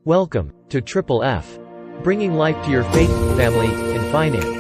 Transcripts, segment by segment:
Welcome to Triple F, bringing life to your faith, family, and finance.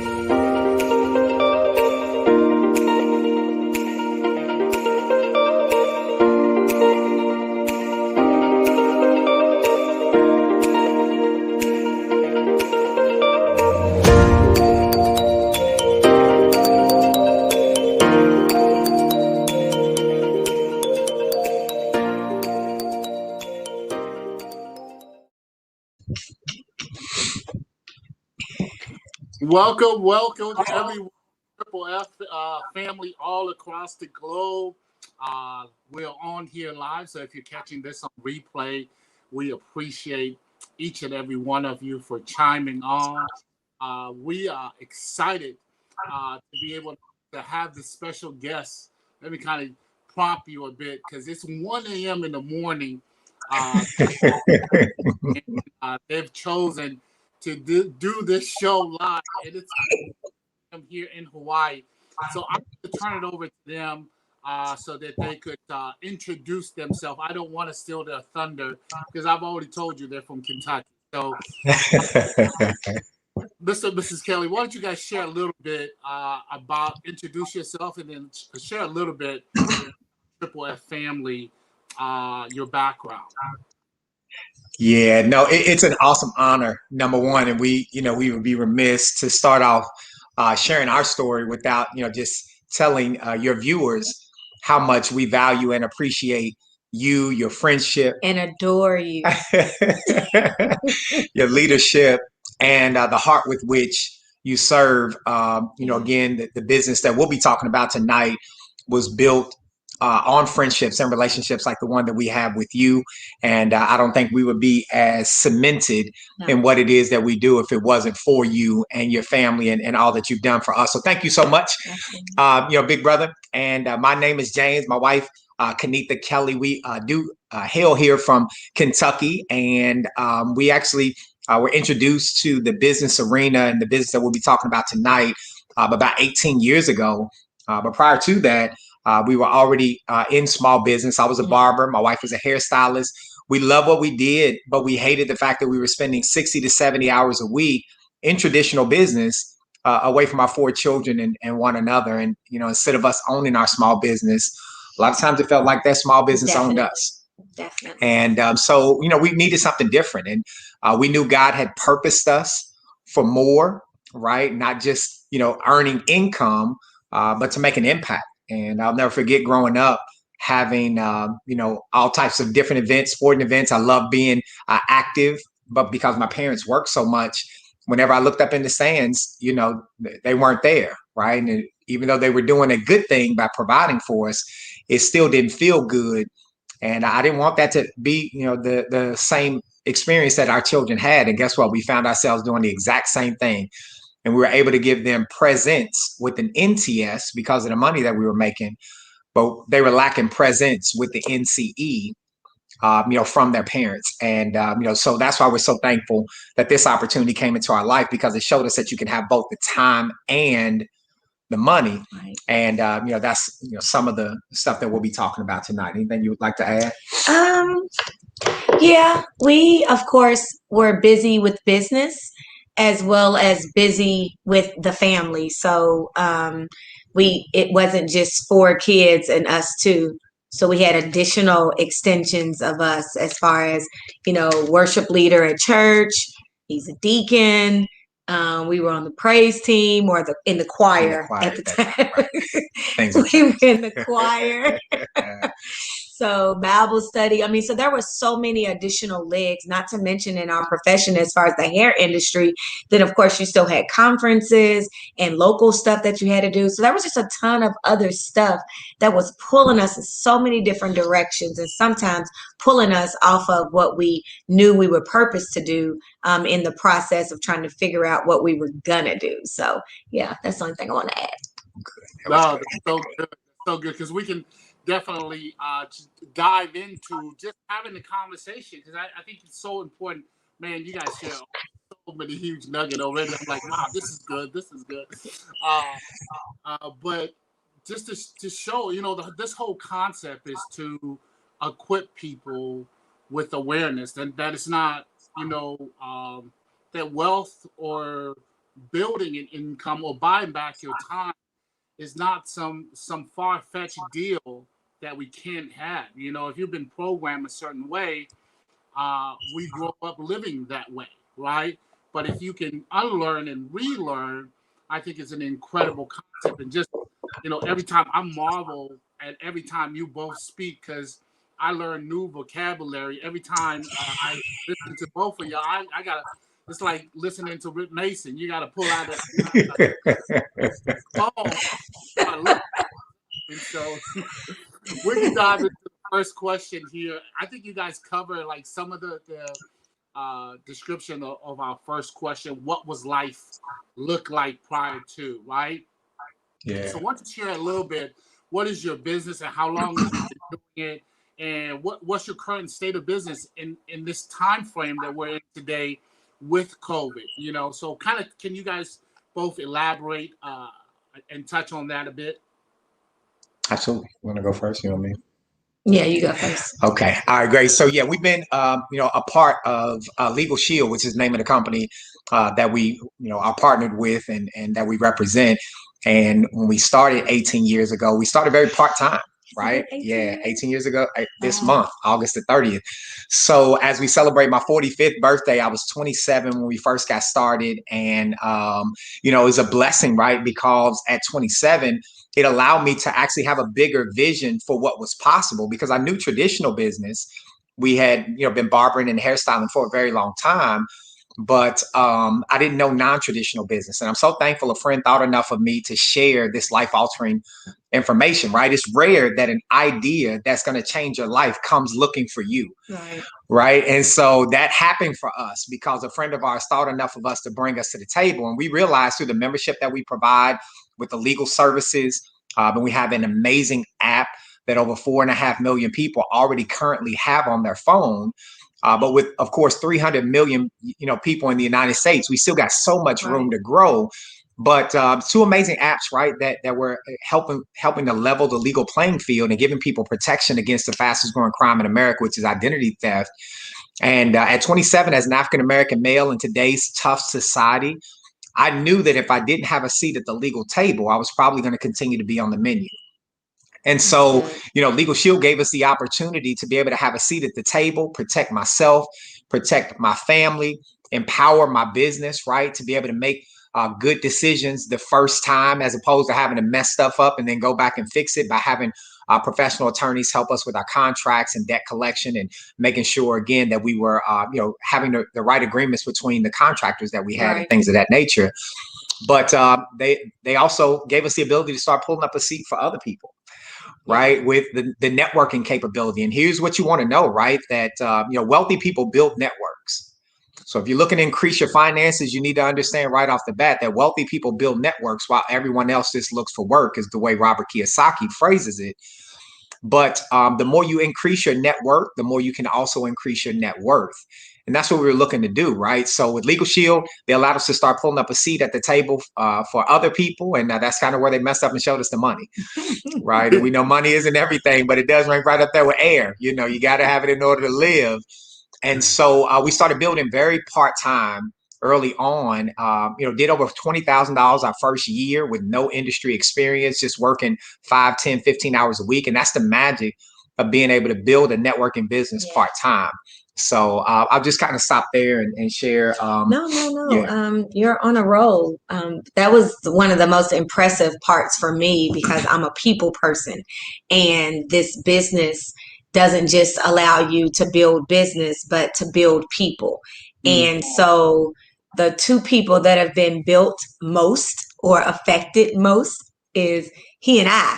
Welcome everyone, Triple F family all across the globe. We're on here live, so if you're catching this on replay, we appreciate each and every one of you for chiming on. We are excited to be able to have this special guest. Let me kind of prompt you a bit because it's 1 a.m. in the morning. They've chosen to do this show live, and it's here in Hawaii. So I'm going to turn it over to them so that they could introduce themselves. I don't want to steal their thunder because I've already told you they're from Kentucky. So, Mrs. Kelly, why don't you guys share a little bit about introduce yourself and then share a little bit Triple F family, your background. Yeah, no, it's an awesome honor, number one, and we would be remiss to start off sharing our story without, just telling your viewers how much we value and appreciate you, your friendship, and adore you, your leadership, and the heart with which you serve. Again, the business that we'll be talking about tonight was built on friendships and relationships like the one that we have with you. And I don't think we would be as cemented in what it is that we do if it wasn't for you and your family and all that you've done for us. So thank you so much, big brother. And my name is James, my wife, Kenitha Kelly. We do hail here from Kentucky. And we actually were introduced to the business arena and the business that we'll be talking about tonight about 18 years ago. But prior to that, we were already in small business. I was a barber. My wife was a hairstylist. We loved what we did, but we hated the fact that we were spending 60 to 70 hours a week in traditional business away from our 4 children and one another. And, instead of us owning our small business, a lot of times it felt like that small business owned us. Definitely. And so, we needed something different. And we knew God had purposed us for more, right? Not just, earning income, but to make an impact. And I'll never forget growing up, having, all types of different events, sporting events. I love being active, but because my parents worked so much, whenever I looked up in the stands, they weren't there, right? And even though they were doing a good thing by providing for us, it still didn't feel good. And I didn't want that to be, the same experience that our children had. And guess what? We found ourselves doing the exact same thing. And we were able to give them presents with an NTS because of the money that we were making, but they were lacking presents with the NCE, from their parents. And, so that's why we're so thankful that this opportunity came into our life, because it showed us that you can have both the time and the money. Right. And, that's, some of the stuff that we'll be talking about tonight. Anything you would like to add? Yeah, we, of course, were busy with business as well as busy with the family. So it wasn't just 4 kids and us 2. So we had additional extensions of us as far as, worship leader at church. He's a deacon. We were on the praise team or in the choir at the time. Right. We were in the choir. So Bible study. So there were so many additional legs, not to mention in our profession as far as the hair industry. Then, of course, you still had conferences and local stuff that you had to do. So there was just a ton of other stuff that was pulling us in so many different directions and sometimes pulling us off of what we knew we were purposed to do in the process of trying to figure out what we were going to do. So, yeah, that's the only thing I want to add. No, that's so good. So good, because we can definitely dive into just having the conversation, because I think it's so important. Man, you guys share so many huge nuggets already. I'm like, wow, this is good. This is good. But just to show, this whole concept is to equip people with awareness that it's not, that wealth or building an income or buying back your time is not some far-fetched deal that we can't have. If you've been programmed a certain way, we grow up living that way, right? But if you can unlearn and relearn, I think it's an incredible concept. And just, every time I marvel at every time you both speak, because I learn new vocabulary every time I listen to both of y'all. I gotta. It's like listening to Rick Mason. You got to pull out that phone. And so we can dive into the first question here. I think you guys covered like some of the description of our first question. What was life look like prior to, right? Yeah. So I want to share a little bit. What is your business and how long have you been doing it? And what's your current state of business in this time frame that we're in today with COVID? So kind of, can you guys both elaborate and touch on that a bit? Absolutely. You want to go first? You know me? Yeah, you go first. Okay. All right, great. So yeah, we've been, a part of Legal Shield, which is the name of the company that we, are partnered with and that we represent. And when we started 18 years ago, we started very part-time, right? 18 years ago, this month, August the 30th. So as we celebrate my 45th birthday, I was 27 when we first got started. And, it was a blessing, right? Because at 27, it allowed me to actually have a bigger vision for what was possible, because I knew traditional business. We had, been barbering and hairstyling for a very long time, but I didn't know non-traditional business. And I'm so thankful a friend thought enough of me to share this life-altering information, right? It's rare that an idea that's going to change your life comes looking for you. Right. And so that happened for us because a friend of ours thought enough of us to bring us to the table. And we realized through the membership that we provide with the legal services, and we have an amazing app that over 4.5 million people already currently have on their phone. But with, of course, 300 million, people in the United States, we still got so much room to grow. But two amazing apps, right, that were helping to level the legal playing field and giving people protection against the fastest growing crime in America, which is identity theft. And at 27, as an African-American male in today's tough society, I knew that if I didn't have a seat at the legal table, I was probably going to continue to be on the menu. And so, Legal Shield gave us the opportunity to be able to have a seat at the table, protect myself, protect my family, empower my business, right, to be able to make good decisions the first time, as opposed to having to mess stuff up and then go back and fix it by having professional attorneys help us with our contracts and debt collection and making sure, again, that we were, having the right agreements between the contractors that we had and things of that nature. But they also gave us the ability to start pulling up a seat for other people, right, with the networking capability. And here's what you want to know, right, that, wealthy people build networks. So if you're looking to increase your finances, you need to understand right off the bat that wealthy people build networks while everyone else just looks for work, is the way Robert Kiyosaki phrases it. But the more you increase your network, the more you can also increase your net worth. And that's what we were looking to do, right? So with Legal Shield, they allowed us to start pulling up a seat at the table for other people. And that's kind of where they messed up and showed us the money, right? And we know money isn't everything, but it does rank right up there with air. You got to have it in order to live. And so we started building very part-time early on, did over $20,000 our first year with no industry experience, just working 5, 10, 15 hours a week. And that's the magic of being able to build a networking business part-time. So I'll just kind of stop there and share. No. You're on a roll. That was one of the most impressive parts for me, because I'm a people person, and this business doesn't just allow you to build business, but to build people. And so the two people that have been built most or affected most is he and I.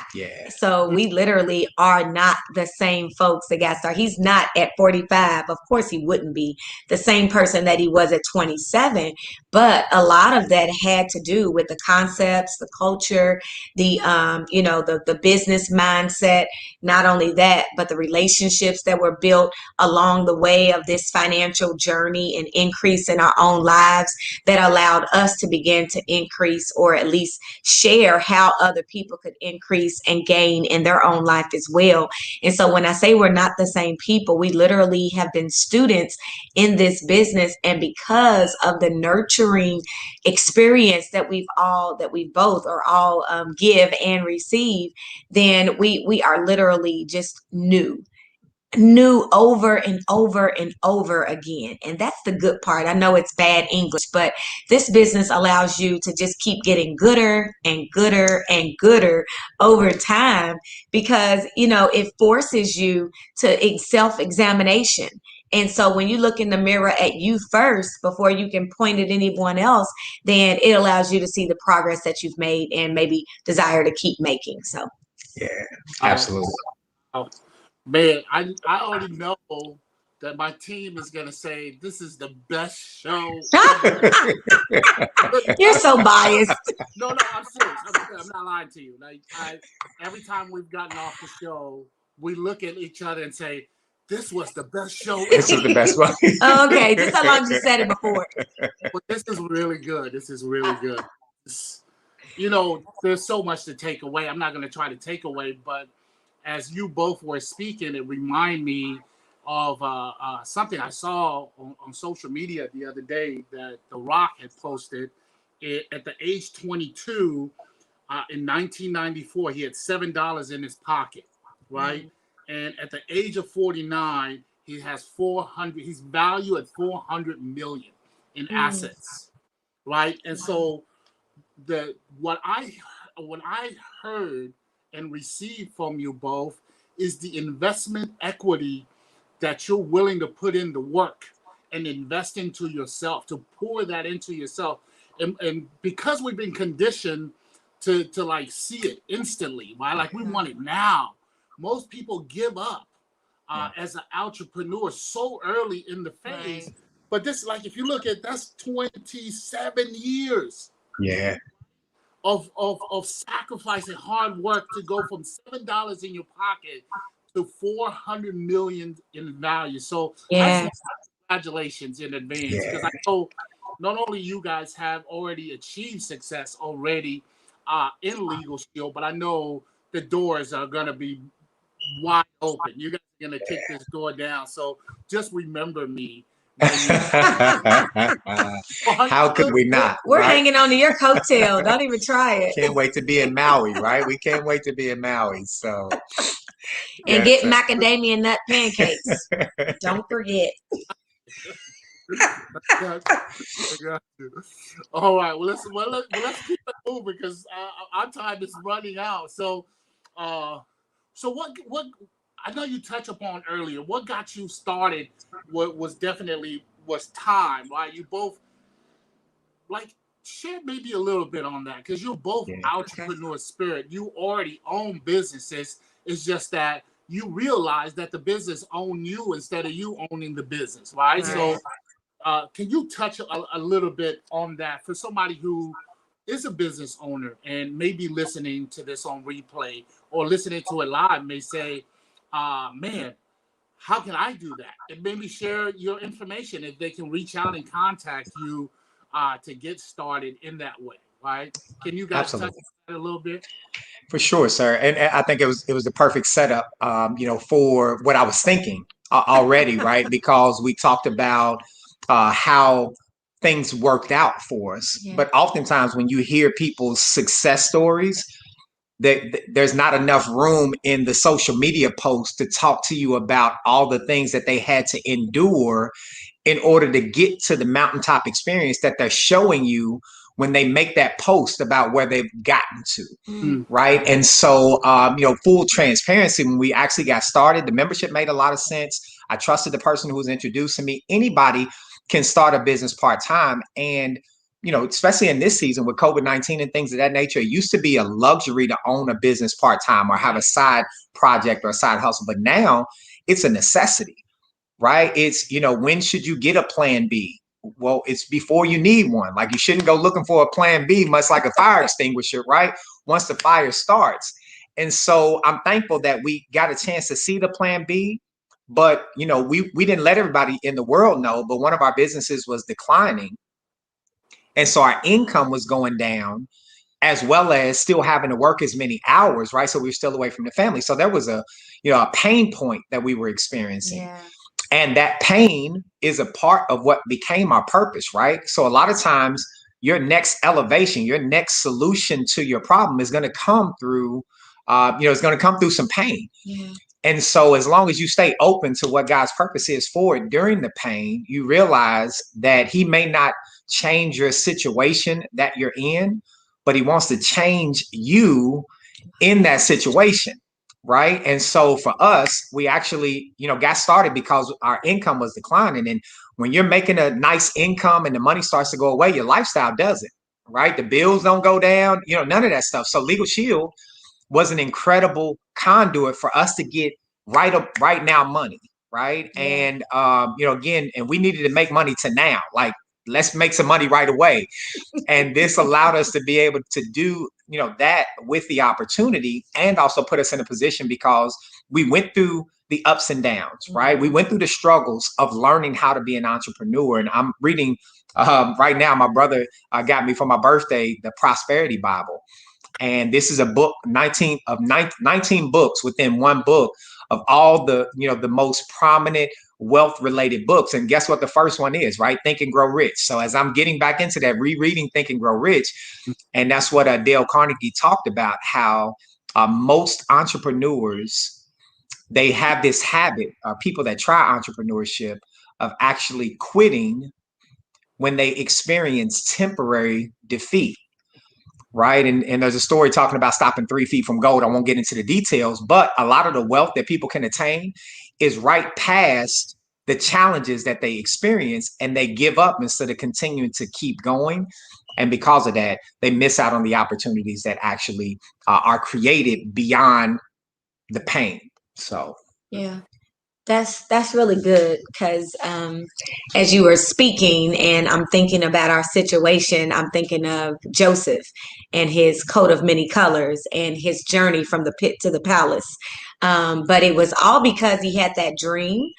So we literally are not the same folks that got started. He's not at 45. Of course, he wouldn't be the same person that he was at 27. But a lot of that had to do with the concepts, the culture, the business mindset. Not only that, but the relationships that were built along the way of this financial journey and increase in our own lives that allowed us to begin to increase, or at least share how other people could could increase and gain in their own life as well. And so when I say we're not the same people, we literally have been students in this business. And because of the nurturing experience that we both or all give and receive, then we are literally just new over and over and over again. And that's the good part. I know it's bad English, but this business allows you to just keep getting gooder and gooder and gooder over time, because it forces you to self-examination. And so when you look in the mirror at you first before you can point at anyone else, then it allows you to see the progress that you've made and maybe desire to keep making. So yeah, absolutely. Man, I already know that my team is gonna say this is the best show. You're so biased. No, I'm serious. I'm not lying to you. Like every time we've gotten off the show, we look at each other and say, "This was the best show." This is the best one. Oh, okay, just how long you said it before. But this is really good. This is really good. There's so much to take away. I'm not going to try to take away, but as you both were speaking, it reminded me of something I saw on social media the other day that The Rock had posted. At the age 22, in 1994, he had $7 in his pocket, right? Mm-hmm. And at the age of 49, he has 400. He's valued at 400 million in assets, right? And so when I heard and receive from you both is the investment equity that you're willing to put in the work and invest into yourself, to pour that into yourself. And because we've been conditioned to like see it instantly, right? Like we want it now. Most people give up as an entrepreneur so early in the phase. Right. But this, like, if you look at, that's 27 years. Yeah. Of sacrifice and hard work to go from $7 in your pocket to 400 million in value. So congratulations in advance, because I know not only you guys have already achieved success already in Legal Shield, but I know the doors are going to be wide open. You guys are going to kick this door down. So just remember me. How could we not? We're hanging on to your coattail. Don't even try it. Can't wait to be in Maui, right? We can't wait to be in Maui. So and get macadamia nut pancakes. Don't forget. All right. Well, let's keep it moving because our time is running out. So what? I know you touched upon earlier. What got you started was time, right? You both share maybe a little bit on that, because you're both entrepreneur spirit. You already own businesses. It's just that you realize that the business own you instead of you owning the business, right? So can you touch a little bit on that for somebody who is a business owner and maybe listening to this on replay or listening to it live may say, man, how can I do that? And maybe share your information if they can reach out and contact you to get started in that way, right? Can you guys touch on that a little bit? For sure, sir. And I think it was the perfect setup, for what I was thinking already, right? Because we talked about how things worked out for us. Yeah. But oftentimes when you hear people's success stories, there's not enough room in the social media posts to talk to you about all the things that they had to endure in order to get to the mountaintop experience that they're showing you when they make that post about where they've gotten to, right? And so, full transparency, when we actually got started, the membership made a lot of sense. I trusted the person who was introducing me. Anybody can start a business part-time. And especially in this season with COVID-19 and things of that nature, it used to be a luxury to own a business part-time or have a side project or a side hustle. But now it's a necessity, right? It's, when should you get a plan B? Well, it's before you need one. Like, you shouldn't go looking for a plan B, much like a fire extinguisher, right? Once the fire starts. And so I'm thankful that we got a chance to see the plan B. But, we didn't let everybody in the world know, but one of our businesses was declining. And so our income was going down. as well as still having to work as many hours, right? So we were still away from the family. So there was a, a pain point that we were experiencing. Yeah. And that pain is a part of what became our purpose, right? So a lot of times your next elevation, your next solution to your problem is going to come through, it's going to come through some pain. Yeah. And so as long as you stay open to what God's purpose is for it during the pain, you realize that he may not change your situation that you're in, but he wants to change you in that situation. Right. And so for us, we actually, got started because our income was declining. And when you're making a nice income and the money starts to go away, your lifestyle doesn't. Right. The bills don't go down, none of that stuff. So Legal Shield was an incredible conduit for us to get right now money. Right. Yeah. And, again, and we needed to make money to now. Like, let's make some money right away. And this allowed us to be able to do, that with the opportunity, and also put us in a position because we went through the ups and downs, right? We went through the struggles of learning how to be an entrepreneur. And I'm reading right now, my brother got me for my birthday, the Prosperity Bible. And this is a book, 19 books within one book of all the, the most prominent wealth related books. And guess what the first one is, right? Think and Grow Rich. So as I'm getting back into that, rereading Think and Grow Rich, and that's what Dale Carnegie talked about, how most entrepreneurs, they have this habit, people that try entrepreneurship, of actually quitting when they experience temporary defeat. Right. And there's a story talking about stopping 3 feet from gold. I won't get into the details, but a lot of the wealth that people can attain is right past the challenges that they experience, and they give up instead of continuing to keep going. And because of that, they miss out on the opportunities that actually are created beyond the pain. So, yeah. That's really good, because as you were speaking and I'm thinking about our situation, I'm thinking of Joseph and his coat of many colors and his journey from the pit to the palace. But it was all because he had that dream,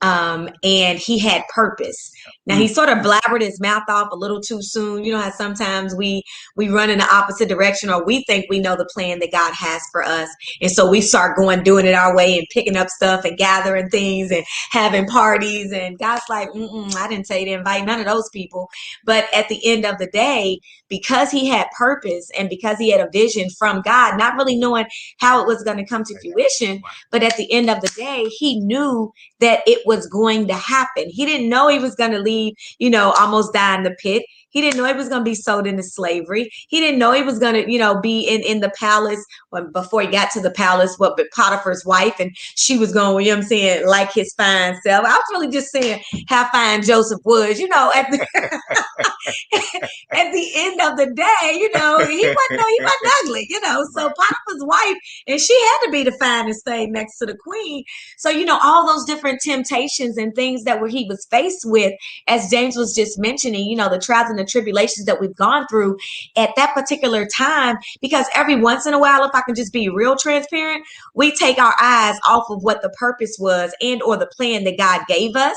and he had purpose. Now he sort of blabbered his mouth off a little too soon. You know how sometimes we run in the opposite direction, or we think we know the plan that God has for us, and so we start doing it our way and picking up stuff and gathering things and having parties. And God's like, I didn't tell you to invite none of those people. But at the end of the day, because he had purpose and because he had a vision from God, not really knowing how it was going to come to fruition, but at the end of the day, he knew that it was going to happen. He didn't know he was going to leave, almost die in the pit. He didn't know he was going to be sold into slavery. He didn't know he was going to, be in the palace before he got to the palace, but Potiphar's wife, and she was going, like his fine self. I was really just saying how fine Joseph was, at the, at the end of the day, he wasn't ugly, so Potiphar's wife, and she had to be the finest thing next to the queen. So, all those different temptations and things that he was faced with, as James was just mentioning, the trials and the tribulations that we've gone through at that particular time, because every once in a while, if I can just be real transparent, we take our eyes off of what the purpose was and or the plan that God gave us,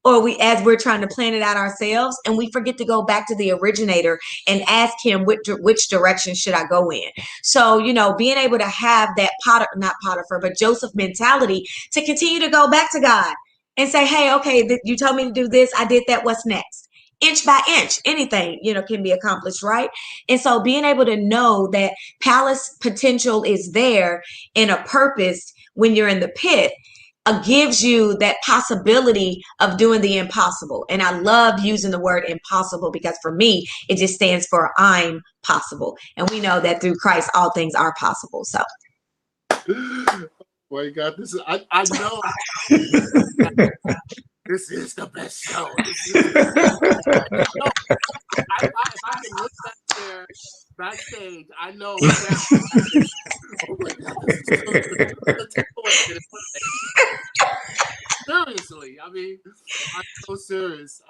or as we're trying to plan it out ourselves, and we forget to go back to the originator and ask him which direction should I go in. So, being able to have that not Potiphar, but Joseph mentality to continue to go back to God and say, hey, okay, you told me to do this. I did that. What's next? Inch by inch, anything, can be accomplished, right? And so being able to know that palace potential is there in a purpose when you're in the pit, gives you that possibility of doing the impossible. And I love using the word impossible because for me, it just stands for I'm possible. And we know that through Christ, all things are possible. So. Boy, God, I know. This is the best show. If I can look back there, backstage, I know. Oh my God, this is seriously, I'm so serious.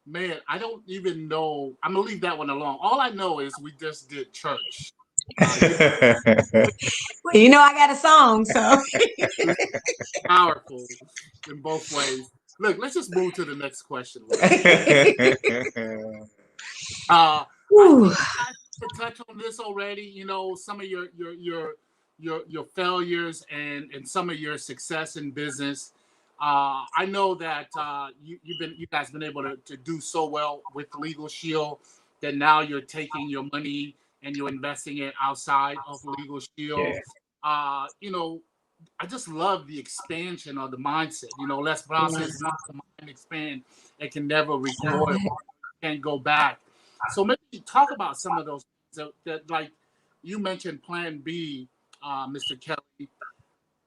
Man, I don't even know. I'm gonna leave that one alone. All I know is we just did church. Well, I got a song, so powerful in both ways. Look, let's just move to the next question. to touch on this already. You know, some of your failures and some of your success in business. I know that you guys been able to do so well with Legal Shield that now you're taking your money and you're investing it outside of Legal Shield. Yeah. You know, I just love the expansion of the mindset. You know, Les Brown says, "Once the mind expands, it can never recoil, can't go back." So maybe talk about some of those things that like you mentioned, Plan B, Mr. Kelly.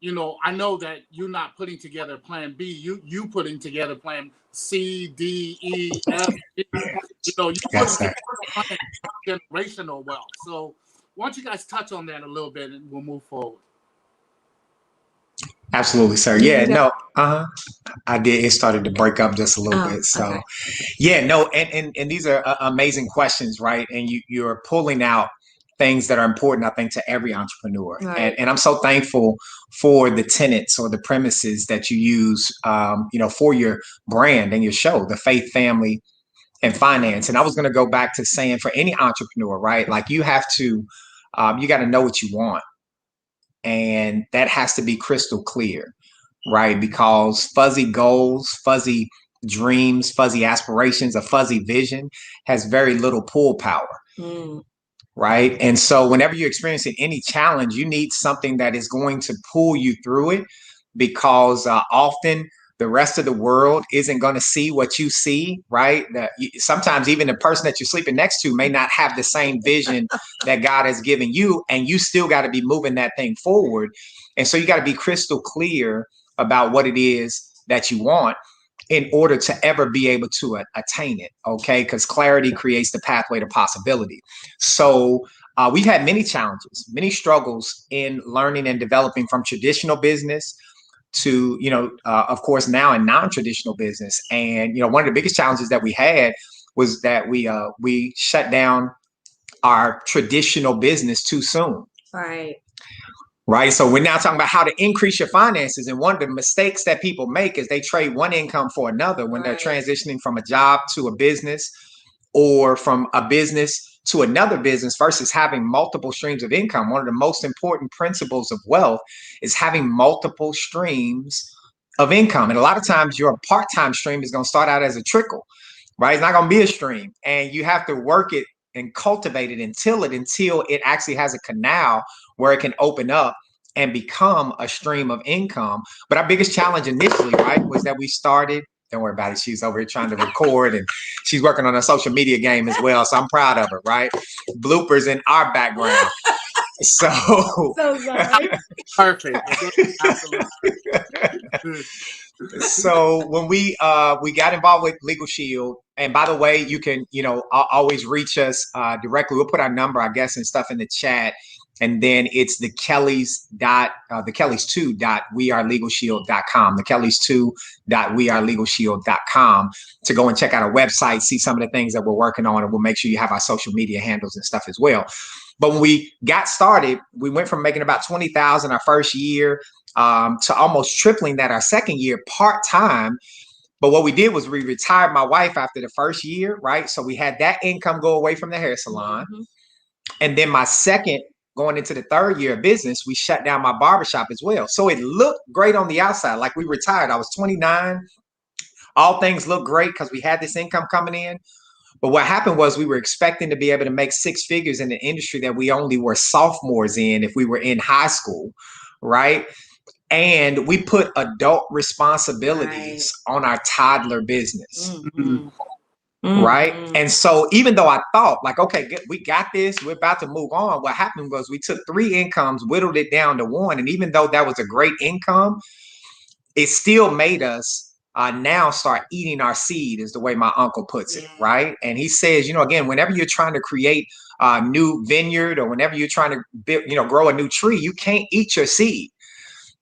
You know, I know that you're not putting together Plan B. You putting together Plan C, D, E, F. G. You know, you Yes, putting sir. together generational wealth. So why don't you guys touch on that a little bit, and we'll move forward. Absolutely, sir. Yeah, no, I did. It started to break up just a little bit. So, Okay. yeah, no, and these are amazing questions, right? And you're pulling out things that are important, I think, to every entrepreneur. Right. And I'm so thankful for the tenets or the premises that you use, for your brand and your show, the Faith, Family, and Finance. And I was going to go back to saying for any entrepreneur, right? Like you have to, you got to know what you want. And that has to be crystal clear, right? Because fuzzy goals, fuzzy dreams, fuzzy aspirations, a fuzzy vision has very little pull power, right? And so whenever you're experiencing any challenge, you need something that is going to pull you through it, because often the rest of the world isn't going to see what you see, right? Sometimes even the person that you're sleeping next to may not have the same vision that God has given you, and you still got to be moving that thing forward. And so you got to be crystal clear about what it is that you want in order to ever be able to attain it, okay? Because clarity creates the pathway to possibility. So we've had many challenges, many struggles in learning and developing from traditional business to, of course, now in non-traditional business. And, one of the biggest challenges that we had was that we shut down our traditional business too soon. Right. Right. So we're now talking about how to increase your finances. And one of the mistakes that people make is they trade one income for another when they're transitioning from a job to a business, or from a business to another business, versus having multiple streams of income. One of the most important principles of wealth is having multiple streams of income. And a lot of times your part-time stream is going to start out as a trickle, right? It's not going to be a stream, and you have to work it and cultivate it until it actually has a canal where it can open up and become a stream of income. But our biggest challenge initially, right, was that we started. Don't worry about it. She's over here trying to record, and she's working on a social media game as well. So I'm proud of her, right? Bloopers in our background. So sorry. Perfect. Absolutely. So when we got involved with Legal Shield, and by the way, you can always reach us directly. We'll put our number, I guess, and stuff in the chat. And then it's the Kellys2.wearelegalshield.com, the Kellys2.wearelegalshield.com, to go and check out our website, see some of the things that we're working on, and we'll make sure you have our social media handles and stuff as well. But when we got started, we went from making about $20,000 our first year to almost tripling that our second year part-time. But what we did was we retired my wife after the first year, right? So we had that income go away from the hair salon. And then my second, going into the third year of business, we shut down my barbershop as well. So it looked great on the outside, like we retired. I was 29. All things looked great because we had this income coming in. But what happened was we were expecting to be able to make six figures in the industry that we only were sophomores in if we were in high school, right? And we put adult responsibilities on our toddler business. Right. And so even though I thought like, okay, we got this, we're about to move on, what happened was we took 3 incomes, whittled it down to 1. And even though that was a great income, it still made us now start eating our seed, is the way my uncle puts it. Right. And he says, again, whenever you're trying to create a new vineyard, or whenever you're trying to build, grow a new tree, you can't eat your seed.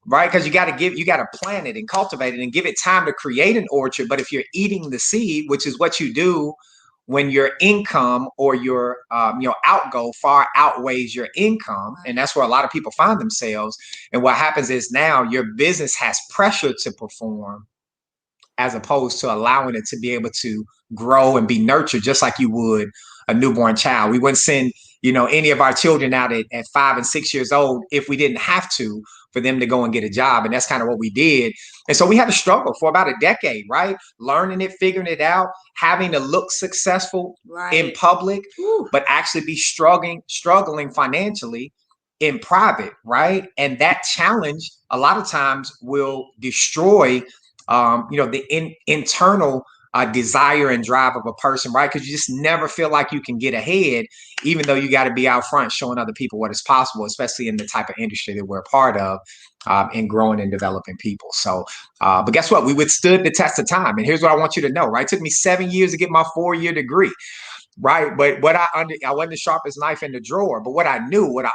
Right. Because you got to plant it and cultivate it and give it time to create an orchard. But if you're eating the seed, which is what you do when your income or your outgo far outweighs your income, and that's where a lot of people find themselves. And what happens is now your business has pressure to perform, as opposed to allowing it to be able to grow and be nurtured just like you would a newborn child. We wouldn't send any of our children out at 5 and 6 years old if we didn't have to for them to go and get a job. And that's kind of what we did. And so we had to struggle for about a decade, right? Learning it, figuring it out, having to look successful in public, but actually be struggling financially in private, right? And that challenge a lot of times will destroy, the internal desire and drive of a person, right? Because you just never feel like you can get ahead, even though you got to be out front showing other people what is possible, especially in the type of industry that we're a part of, in growing and developing people. So, but guess what? We withstood the test of time. And here's what I want you to know, right? It took me 7 years to get my 4-year degree. Right. But I wasn't the sharpest knife in the drawer. But what I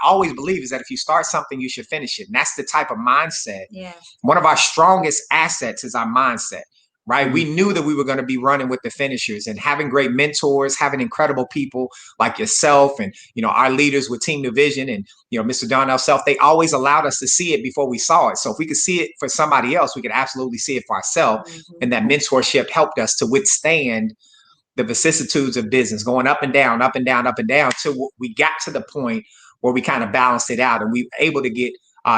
always believe is that if you start something, you should finish it. And that's the type of mindset. Yeah. One of our strongest assets is our mindset. Right. We knew that we were going to be running with the finishers, and having great mentors, having incredible people like yourself and, our leaders with Team Division and, Mr. Darnell Self, they always allowed us to see it before we saw it. So if we could see it for somebody else, we could absolutely see it for ourselves. Mm-hmm. And that mentorship helped us to withstand the vicissitudes of business, going up and down, up and down, up and down, till we got to the point where we kind of balanced it out, and we were able to get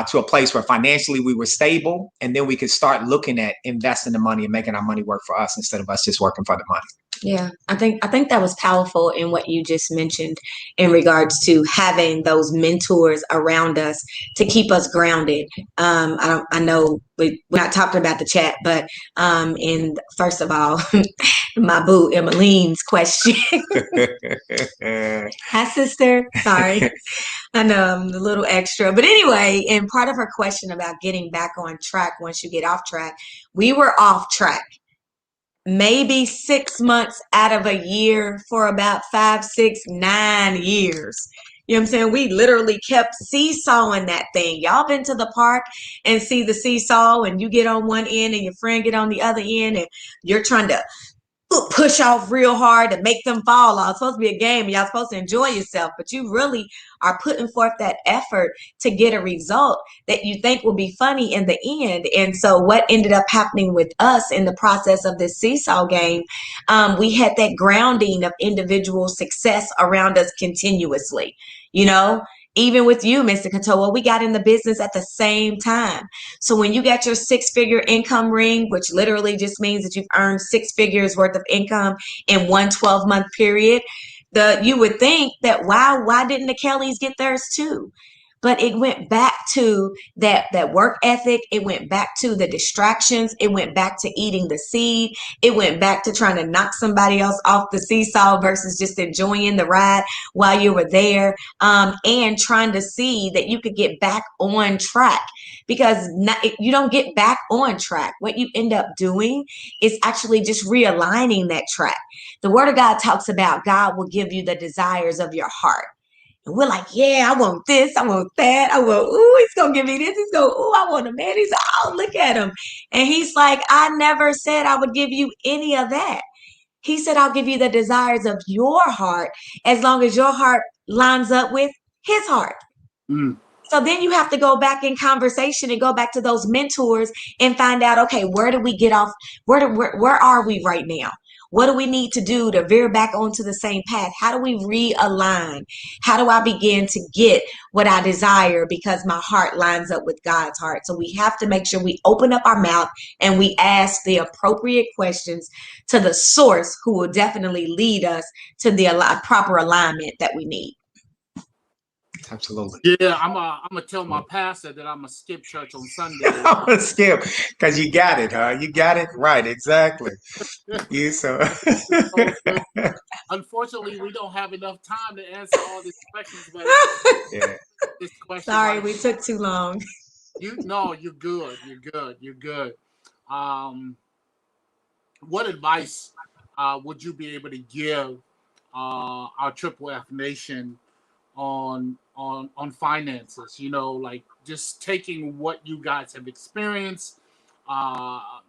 to a place where financially we were stable, and then we could start looking at investing the money and making our money work for us instead of us just working for the money. Yeah, I think that was powerful in what you just mentioned in regards to having those mentors around us to keep us grounded. I know we're not talking about the chat, but in first of all, my boo Emmeline's question. Hi, sister. Sorry, I know I'm a little extra, but anyway, and part of her question about getting back on track once you get off track, we were off track. Maybe 6 months out of a year for about 5, 6, 9 years. You know what I'm saying? We literally kept seesawing that thing. Y'all been to the park and see the seesaw, and you get on one end and your friend get on the other end, and you're trying to push off real hard to make them fall off. It's supposed to be a game and y'all supposed to enjoy yourself, but you really are putting forth that effort to get a result that you think will be funny in the end. And so what ended up happening with us in the process of this seesaw game, we had that grounding of individual success around us continuously, even with you, Mr. Katoa, we got in the business at the same time. So when you got your 6-figure income ring, which literally just means that you've earned 6 figures worth of income in one 12-month period, you would think that, wow, why didn't the Kellys get theirs too? But it went back to that work ethic. It went back to the distractions. It went back to eating the seed. It went back to trying to knock somebody else off the seesaw versus just enjoying the ride while you were there, and trying to see that you could get back on track. Because you don't get back on track. What you end up doing is actually just realigning that track. The Word of God talks about God will give you the desires of your heart. And we're like, yeah, I want this, I want that, I want, he's going to give me this, he's going, I want a man, he's, look at him. And he's like, I never said I would give you any of that. He said, I'll give you the desires of your heart as long as your heart lines up with his heart. Mm. So then you have to go back in conversation and go back to those mentors and find out, okay, where do we get off? Where are we right now? What do we need to do to veer back onto the same path? How do we realign? How do I begin to get what I desire because my heart lines up with God's heart? So we have to make sure we open up our mouth and we ask the appropriate questions to the source who will definitely lead us to the proper alignment that we need. Absolutely. Yeah, I'm gonna tell my pastor that I'm gonna skip church on Sunday. I'm gonna skip because you got it, huh? You got it right, exactly. Unfortunately, we don't have enough time to answer all these questions. But this question, sorry, we took too long. You're good. You're good. What advice would you be able to give our Triple F Nation on finances, like just taking what you guys have experienced, not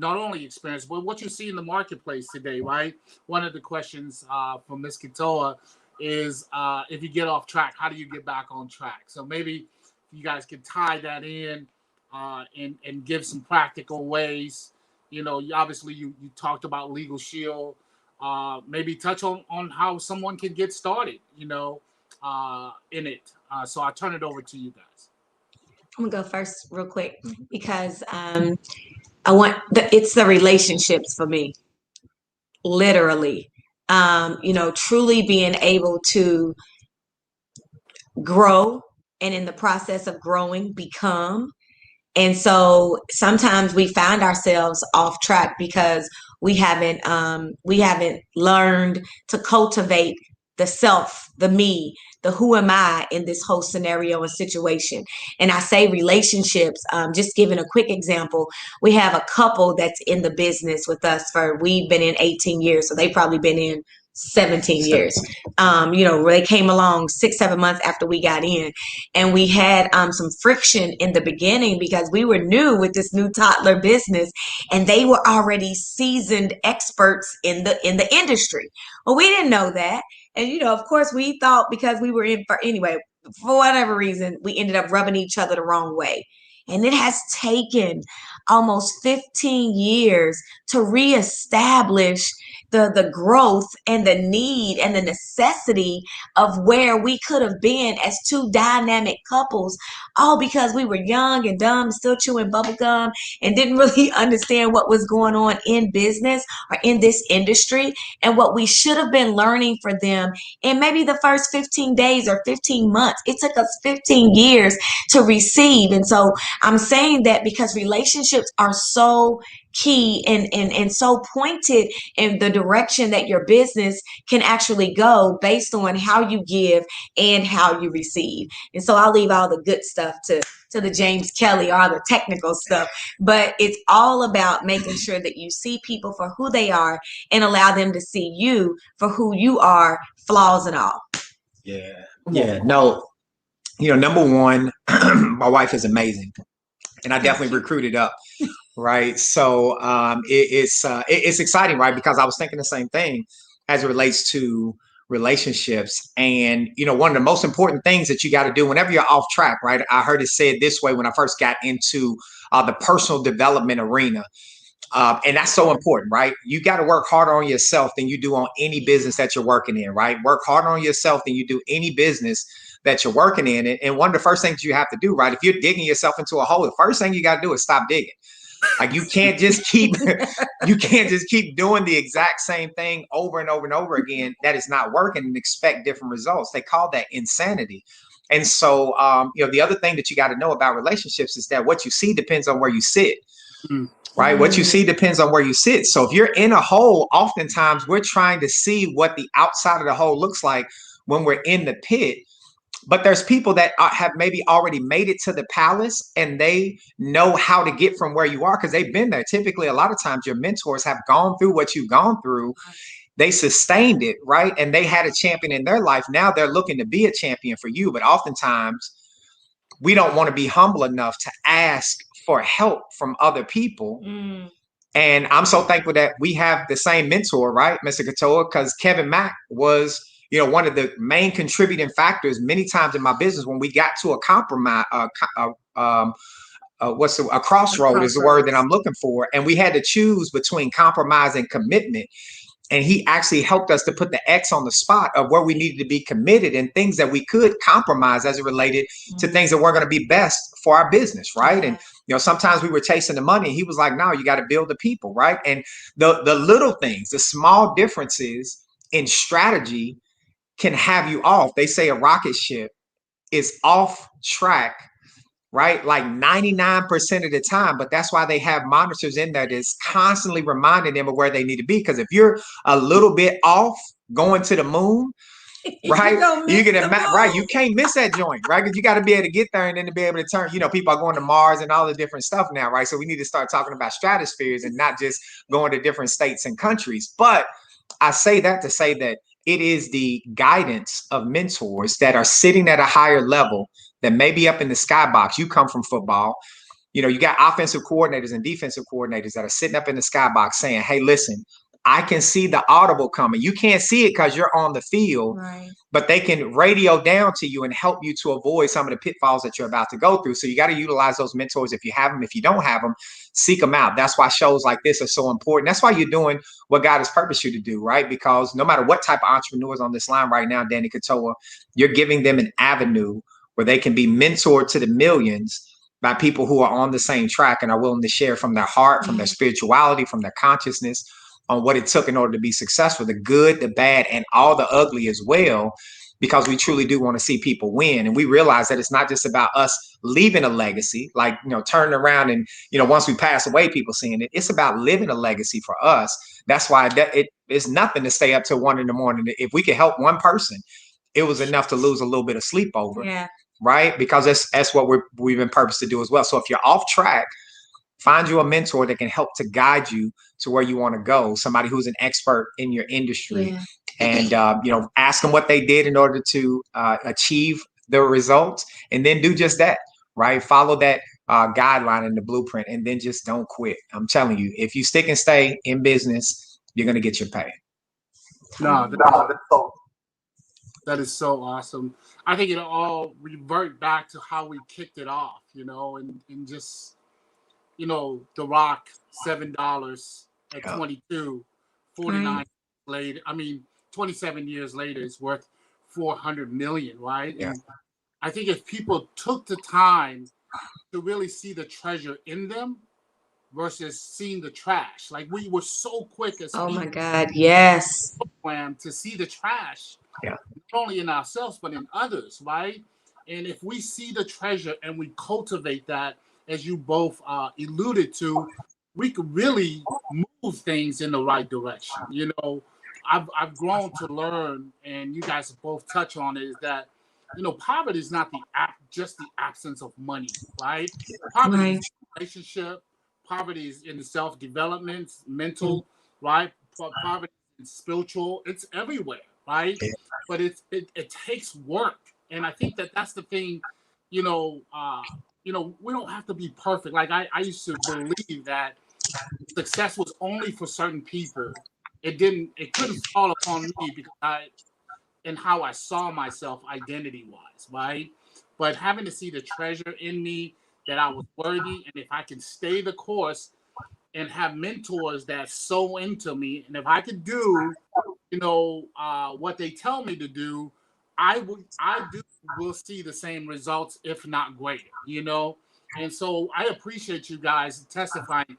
only experienced, but what you see in the marketplace today, right? One of the questions from Ms. Katoa is if you get off track, how do you get back on track? So maybe you guys could tie that in and give some practical ways. Obviously you talked about Legal Shield, maybe touch on how someone can get started, in it. So I'll turn it over to you guys. I'm gonna go first real quick because it's the relationships for me, literally. Truly being able to grow and in the process of growing become. And so sometimes we find ourselves off track because we haven't learned to cultivate the self, the me, the who am I in this whole scenario and situation. And I say relationships, just giving a quick example, we have a couple that's in the business with us we've been in 18 years, so they've probably been in 17 years. They came along 6-7 months after we got in, and we had some friction in the beginning because we were new with this new toddler business, and they were already seasoned experts in the industry. Well, we didn't know that, and of course, we thought because we were for whatever reason, we ended up rubbing each other the wrong way. And it has taken almost 15 years to reestablish the growth and the need and the necessity of where we could have been as two dynamic couples, all because we were young and dumb, still chewing bubble gum, and didn't really understand what was going on in business or in this industry and what we should have been learning for them in maybe the first 15 days or 15 months. It took us 15 years to receive. And so I'm saying that because relationships are so key and so pointed in the direction that your business can actually go based on how you give and how you receive. And so I'll leave all the good stuff to the James Kelly, all the technical stuff, but it's all about making sure that you see people for who they are and allow them to see you for who you are, flaws and all. Yeah. No, number one, my wife is amazing, and I definitely recruited up. Right. So it's exciting, right? Because I was thinking the same thing as it relates to relationships. And, one of the most important things that you got to do whenever you're off track, right? I heard it said this way when I first got into the personal development arena. And that's so important, right? You got to work harder on yourself than you do on any business that you're working in, right? Work harder on yourself than you do any business that you're working in. And one of the first things you have to do, right? If you're digging yourself into a hole, the first thing you got to do is stop digging. Like you can't just keep doing the exact same thing over and over and over again. That is not working and expect different results. They call that insanity. And so, the other thing that you got to know about relationships is that what you see depends on where you sit. Right. What you see depends on where you sit. So if you're in a hole, oftentimes we're trying to see what the outside of the hole looks like when we're in the pit. But there's people that have maybe already made it to the palace and they know how to get from where you are because they've been there. Typically, a lot of times your mentors have gone through what you've gone through. They sustained it, right? And they had a champion in their life. Now they're looking to be a champion for you. But oftentimes we don't want to be humble enough to ask for help from other people. And I'm so thankful that we have the same mentor, right, Mr. Katoa, because Kevin Mack was one of the main contributing factors many times in my business when we got to a compromise, a crossroad is the word that I'm looking for. And we had to choose between compromise and commitment. And he actually helped us to put the X on the spot of where we needed to be committed and things that we could compromise as it related to things that weren't going to be best for our business. Right. And, sometimes we were chasing the money. He was like, no, you got to build the people. Right. And the little things, the small differences in strategy can have you off. They say a rocket ship is off track, right? Like 99% of the time, but that's why they have monitors in there that's constantly reminding them of where they need to be. Because if you're a little bit off going to the moon, right, you can't miss that joint, right? Because you got to be able to get there and then to be able to turn, people are going to Mars and all the different stuff now, right? So we need to start talking about stratospheres and not just going to different states and countries. But I say that to say that it is the guidance of mentors that are sitting at a higher level that may be up in the skybox. You come from football. You got offensive coordinators and defensive coordinators that are sitting up in the skybox saying, hey, listen, I can see the audible coming. You can't see it because you're on the field, Right. but they can radio down to you and help you to avoid some of the pitfalls that you're about to go through. So you got to utilize those mentors if you have them. If you don't have them, seek them out. That's why shows like this are so important. That's why you're doing what God has purposed you to do, right? Because no matter what type of entrepreneurs on this line right now, Danny Katoa, you're giving them an avenue where they can be mentored to the millions by people who are on the same track and are willing to share from their heart, from their spirituality, from their consciousness on what it took in order to be successful, the good, the bad, and all the ugly as well, because we truly do want to see people win. And we realize that it's not just about us leaving a legacy, like, turning around and, once we pass away, people seeing it. It's about living a legacy for us. That's why it's nothing to stay up till 1 a.m. If we can help one person, it was enough to lose a little bit of sleep over. Yeah. Right? Because that's what we've been purposed to do as well. So if you're off track, find you a mentor that can help to guide you to where you want to go. Somebody who's an expert in your industry, and ask them what they did in order to achieve the results, and then do just that. Right? Follow that guideline and the blueprint, and then just don't quit. I'm telling you, if you stick and stay in business, you're gonna get your pay. That is so awesome. I think it'll all revert back to how we kicked it off, and just, The Rock, $7 at 22, 49 later. 27 years later, it's worth 400 million, right? Yeah. And I think if people took the time to really see the treasure in them versus seeing the trash, like we were so quick as oh my God, yes, to see the trash. Yeah. Not only in ourselves, but in others, right? And if we see the treasure and we cultivate that, as you both alluded to, we could really move things in the right direction. I've grown to learn, and you guys both touch on it, is that, poverty is not just the absence of money, right? Poverty is relationship. Poverty is in self-development, mental, right? Poverty is spiritual. It's everywhere, right? But it takes work, and I think that's the thing. We don't have to be perfect. Like I used to believe that success was only for certain people. It couldn't fall upon me because and how I saw myself identity-wise, right? But having to see the treasure in me, that I was worthy, and if I can stay the course and have mentors that sow into me, and if I could do what they tell me to do, will see the same results, if not greater, And so I appreciate you guys testifying.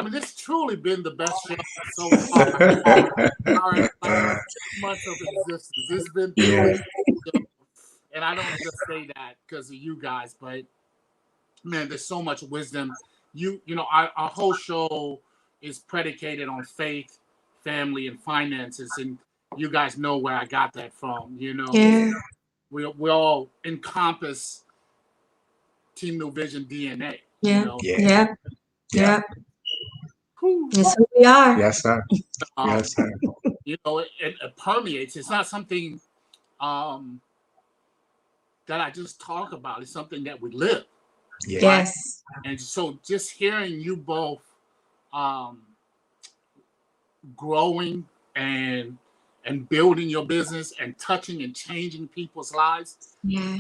This truly been the best show so far. Our 6 months of existence. It's been and I don't just say that because of you guys, but man, there's so much wisdom. Our whole show is predicated on faith, family, and finances, and you guys know where I got that from. Yeah. We all encompass Team New Vision DNA. Yeah. Yeah. That's who we are. Yes, sir. Yes, sir. It permeates. It's not something that I just talk about. It's something that we live. Yeah. Yes. And so just hearing you both growing and building your business and touching and changing people's lives. Yeah.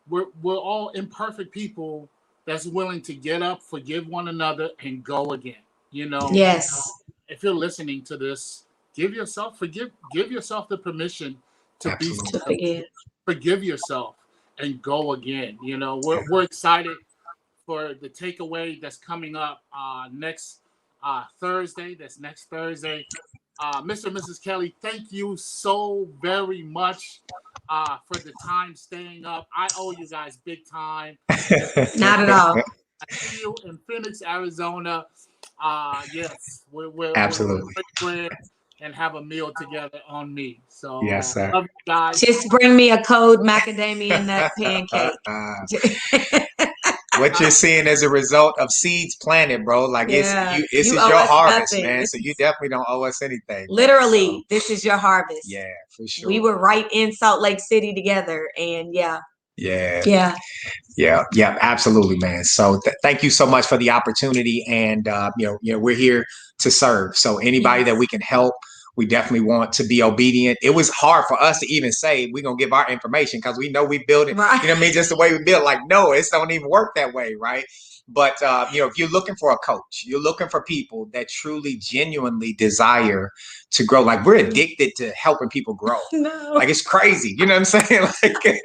We're all imperfect people that's willing to get up, forgive one another, and go again. Yes. If you're listening to this, give yourself the permission to forgive yourself and go again. We're excited for the takeaway that's coming up next Thursday. That's next Thursday. Mr. and Mrs. Kelly, thank you so very much for the time staying up. I owe you guys big time. Not at all. I see you in Phoenix, Arizona. Yes, we're absolutely friends and have a meal together on me. So yes, sir. Love you guys. Just bring me a cold macadamia nut pancake. What you're seeing as a result of seeds planted, bro. Like this is your harvest, nothing. Man. So you definitely don't owe us anything. Literally, so, this is your harvest. Yeah, for sure. We were right in Salt Lake City together, and Yeah. Yeah. Yeah, absolutely, man. So thank you so much for the opportunity, and we're here to serve. So anybody that we can help, we definitely want to be obedient. It was hard for us to even say we're gonna give our information because we know we build it. Right. You know what I mean? Just the way we build. Like, no, it don't even work that way, right? But if you're looking for a coach, you're looking for people that truly, genuinely desire to grow. Like, we're addicted to helping people grow. No. Like, it's crazy. You know what I'm saying? Like,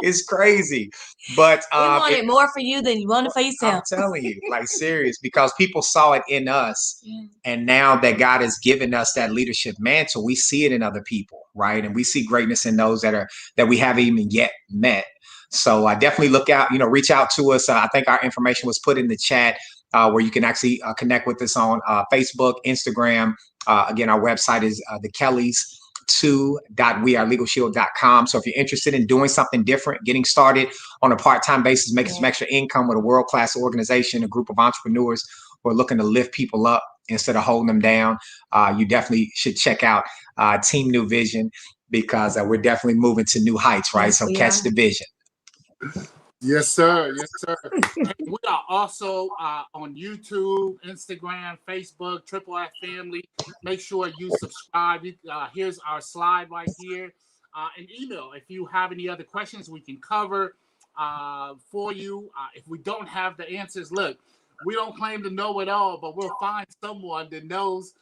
it's crazy. But We want it more for you than you want it for I'm yourself. telling you, like, serious, because people saw it in us. And now that God has given us that leadership mantle, we see it in other people, right? And we see greatness in those that we haven't even yet met. So I definitely look out, reach out to us. I think our information was put in the chat where you can actually connect with us on Facebook, Instagram. Again, our website is the Kellys. 2.wearelegalshield.com. So if you're interested in doing something different, getting started on a part-time basis, making some extra income with a world-class organization, a group of entrepreneurs who are looking to lift people up instead of holding them down, you definitely should check out Team New Vision, because we're definitely moving to new heights, right? So catch the vision. Yes, sir. Yes, sir. And we are also on YouTube, Instagram, Facebook, Triple F Family. Make sure you subscribe. Here's our slide right here. An email. If you have any other questions, we can cover for you. If we don't have the answers, look, we don't claim to know it all, but we'll find someone that knows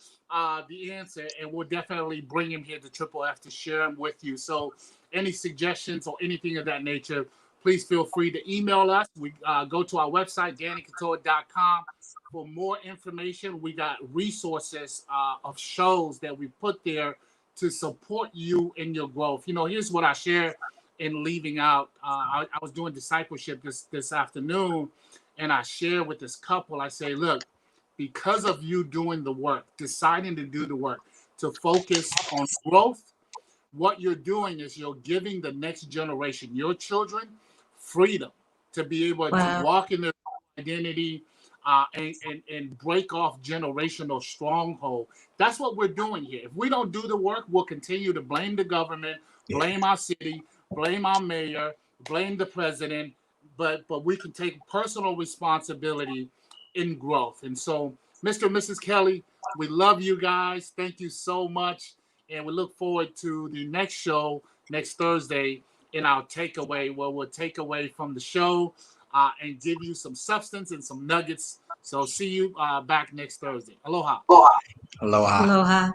the answer, and we'll definitely bring him here to Triple F to share them with you. So any suggestions or anything of that nature, please feel free to email us. We go to our website, DannyCouture.com, for more information. We got resources of shows that we put there to support you in your growth. Here's what I share in leaving out. I was doing discipleship this afternoon, and I share with this couple. I say, look, because of you doing the work, deciding to do the work, to focus on growth, what you're doing is you're giving the next generation, your children, freedom to be able to walk in their identity and break off generational stronghold. That's what we're doing here. If we don't do the work, we'll continue to blame the government, blame our city, blame our mayor, blame the president, but we can take personal responsibility in growth. And so, Mr. and Mrs. Kelly, we love you guys. Thank you so much. And we look forward to the next show next Thursday in our takeaway, where we'll take away from the show and give you some substance and some nuggets. So see you back next Thursday. Aloha. Aloha. Aloha.